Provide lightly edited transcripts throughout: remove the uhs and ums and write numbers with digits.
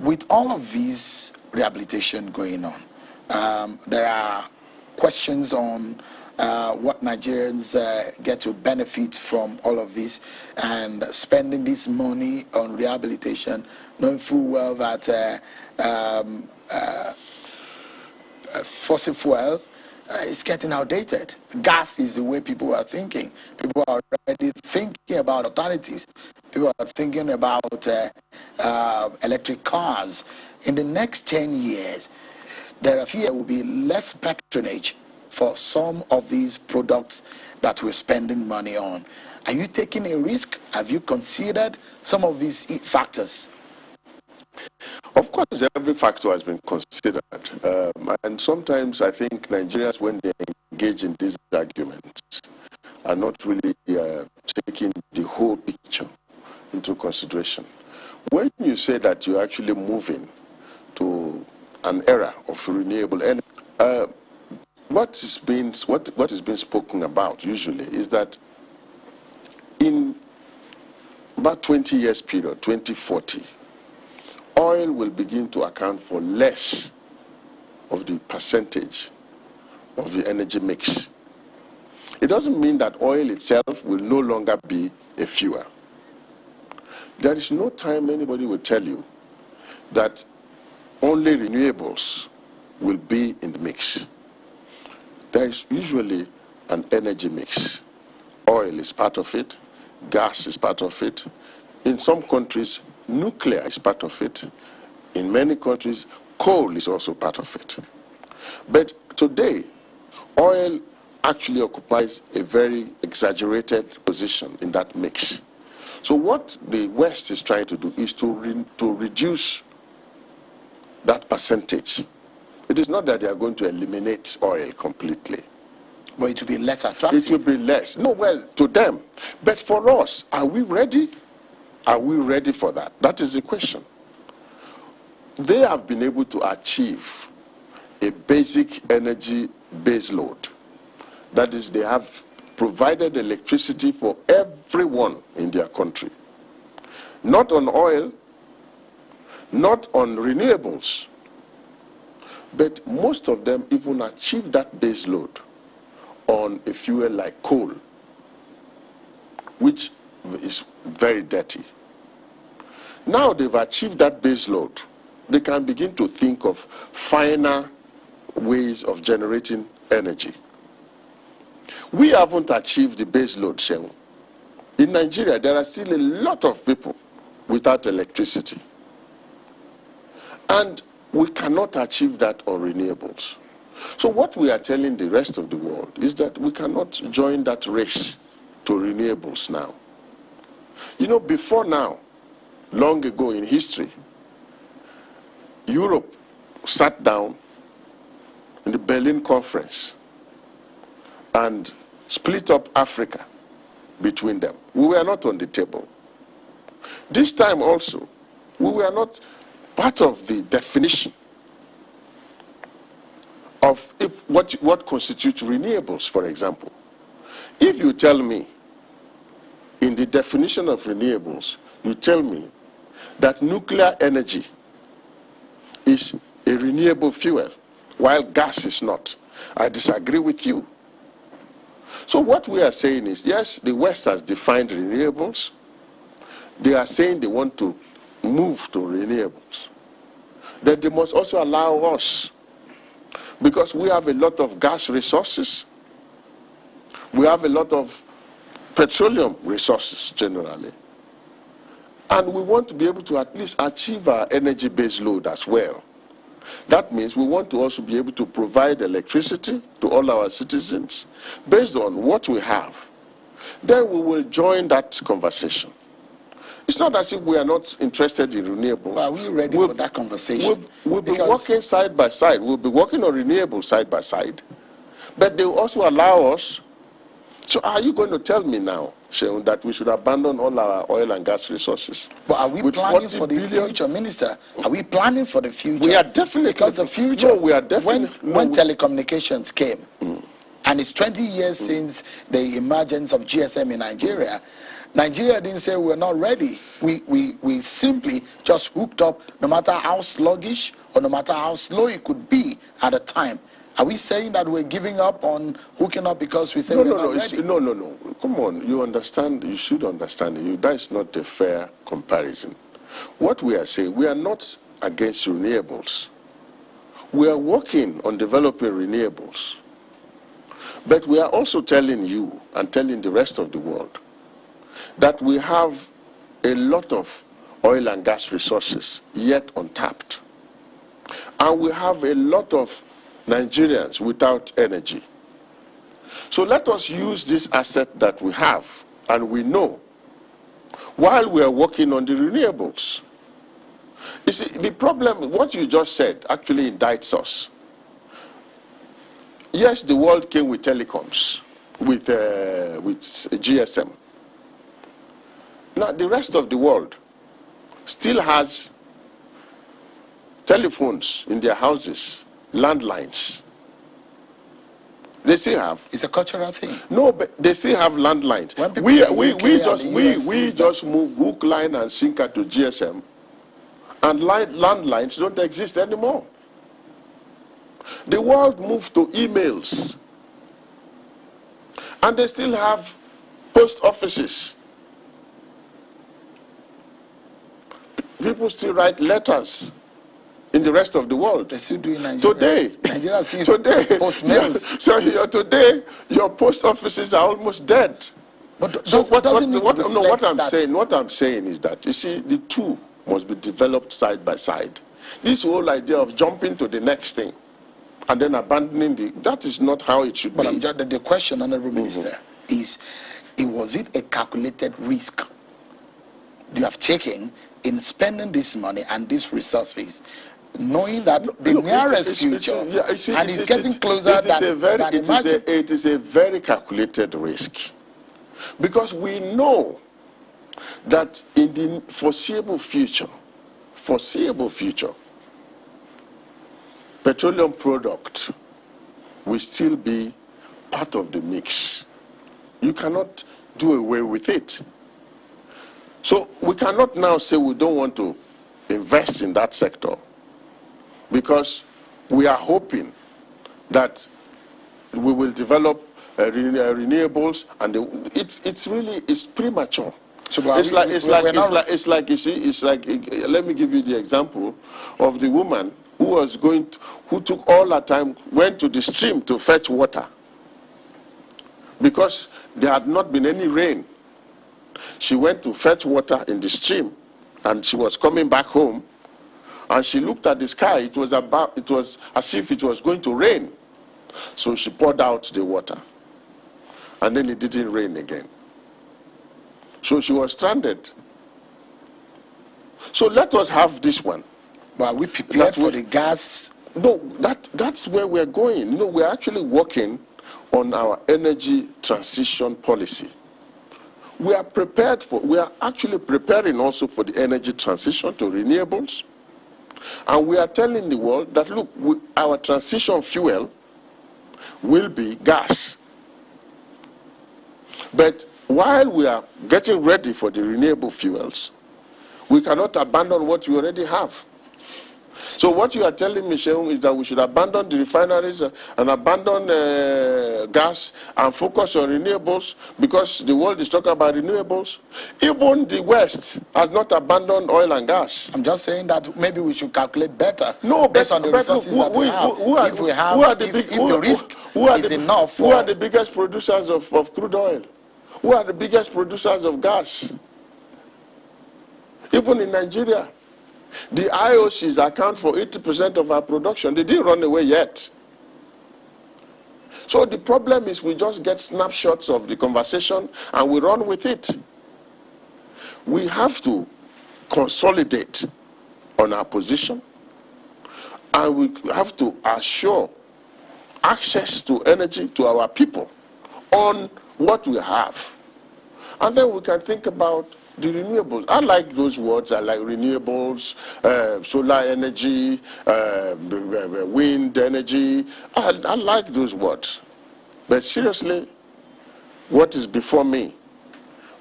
with all of these rehabilitation going on, there are questions on what Nigerians get to benefit from all of this, and spending this money on rehabilitation, knowing full well that fossil fuel is getting outdated. Gas is the way people are thinking. People are already thinking about alternatives. People are thinking about electric cars. In the next 10 years, there will be less patronage for some of these products that we're spending money on. Are you taking a risk? Have you considered some of these factors? Of course, every factor has been considered. And sometimes I think Nigerians, when they engage in these arguments, are not really taking the whole picture into consideration. When you say that you're actually moving to an era of renewable energy, what is being spoken about usually is that in about 20 years period, 2040, oil will begin to account for less of the percentage of the energy mix. It doesn't mean that oil itself will no longer be a fuel. There is no time anybody will tell you that only renewables will be in the mix. There is usually an energy mix. Oil is part of it, gas is part of it. In some countries, nuclear is part of it. In many countries, coal is also part of it. But today, oil actually occupies a very exaggerated position in that mix. So what the West is trying to do is to reduce that percentage. It is not that they are going to eliminate oil completely. But it will be less attractive. It will be less. No, well, to them. But for us, are we ready? Are we ready for that? That is the question. They have been able to achieve a basic energy base load. That is, they have provided electricity for everyone in their country. Not on oil, not on renewables, but most of them even achieve that base load on a fuel like coal, which is very dirty. Now they've achieved that base load, they can begin to think of finer ways of generating energy. We haven't achieved the base load, Shehu. In Nigeria, there are still a lot of people without electricity. And we cannot achieve that on renewables. So what we are telling the rest of the world is that we cannot join that race to renewables now. You know, before now, long ago in history, Europe sat down in the Berlin Conference and split up Africa between them. We were not on the table. This time also, we were not part of the definition of what constitutes renewables, for example. If you tell me, in the definition of renewables, you tell me that nuclear energy is a renewable fuel, while gas is not, I disagree with you. So what we are saying is, yes, the West has defined renewables. They are saying they want to move to renewables. That they must also allow us, because we have a lot of gas resources, we have a lot of petroleum resources generally, and we want to be able to at least achieve our energy base load as well. That means we want to also be able to provide electricity to all our citizens based on what we have. Then we will join that conversation. It's not as if we are not interested in renewable. Are we ready for that conversation? We'll be working side by side. We'll be working on renewable side by side. But they will also allow us. So are you going to tell me now, Sheun, that we should abandon all our oil and gas resources? But are we planning for the future, Minister? Are we planning for the future? We are definitely. Because the future, no, we are definitely. When telecommunications came, and it's 20 years since the emergence of GSM in Nigeria, Nigeria didn't say we're not ready. We simply just hooked up, no matter how sluggish or no matter how slow it could be at the time. Are we saying that we're giving up on hooking up because we say we're not ready? No. Come on, you understand, you should understand. That is not a fair comparison. What we are saying, we are not against renewables. We are working on developing renewables. But we are also telling you and telling the rest of the world that we have a lot of oil and gas resources yet untapped. And we have a lot of Nigerians without energy. So let us use this asset that we have and we know while we are working on the renewables. You see, the problem, what you just said, actually indicts us. Yes, the world came with telecoms, with GSM. Now, the rest of the world still has telephones in their houses, landlines. They still have. It's a cultural thing. No, but they still have landlines. We just move hook, line, and sinker to GSM, and landlines don't exist anymore. The world moved to emails, and they still have post offices. People still write letters in the rest of the world. They still do in Nigeria. Today, post mails. Today, your post offices are almost dead. But so what I'm saying is that, you see, the two must be developed side by side. This whole idea of jumping to the next thing and then abandoning that is not how it should be. But the question, Honorable Minister, is, was it a calculated risk you have taken in spending this money and these resources, knowing that the nearest future, and it's getting closer than imagined? It is a very calculated risk, because we know that in the foreseeable future, petroleum product will still be part of the mix. You cannot do away with it. So we cannot now say we don't want to invest in that sector, because we are hoping that we will develop renewables, and it's premature. So it's like let me give you the example of the woman who took all her time, went to the stream to fetch water because there had not been any rain. She went to fetch water in the stream, and she was coming back home, and she looked at the sky. It was as if it was going to rain. So she poured out the water, and then it didn't rain again. So she was stranded. So let us have this one. But are we prepared for the gas? No, that's where we're going. No, we're actually working on our energy transition policy. We are actually preparing also for the energy transition to renewables. And we are telling the world that, look, our transition fuel will be gas. But while we are getting ready for the renewable fuels, we cannot abandon what we already have. So what you are telling me, Sheung, is that we should abandon the refineries and abandon gas and focus on renewables, because the world is talking about renewables. Even the West has not abandoned oil and gas. I'm just saying that maybe we should calculate better based on the resources that we have. If the risk is enough for... Who are the biggest producers of crude oil? Who are the biggest producers of gas? Even in Nigeria, the IOCs account for 80% of our production. They didn't run away yet. So the problem is we just get snapshots of the conversation and we run with it. We have to consolidate on our position, and we have to assure access to energy to our people on what we have. And then we can think about the renewables. I like those words. I like renewables, solar energy, wind energy. I like those words. But seriously, what is before me,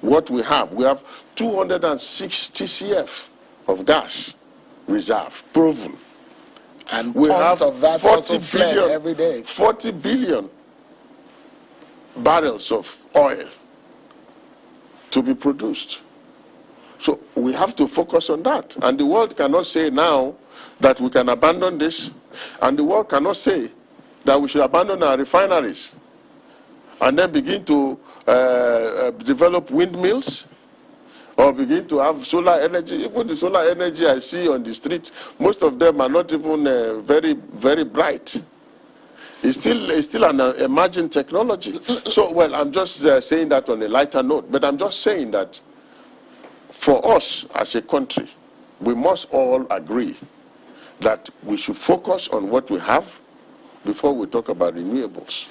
what we have. We have 260 CF of gas reserve, proven. And we tons have of that 40 also fled billion, every day. 40 billion barrels of oil to be produced. So we have to focus on that. And the world cannot say now that we can abandon this, and the world cannot say that we should abandon our refineries and then begin to develop windmills or begin to have solar energy. Even the solar energy I see on the street, most of them are not even very, very bright. It's still an emerging technology. So, well, I'm just saying that on a lighter note, but I'm just saying that for us as a country, we must all agree that we should focus on what we have before we talk about renewables.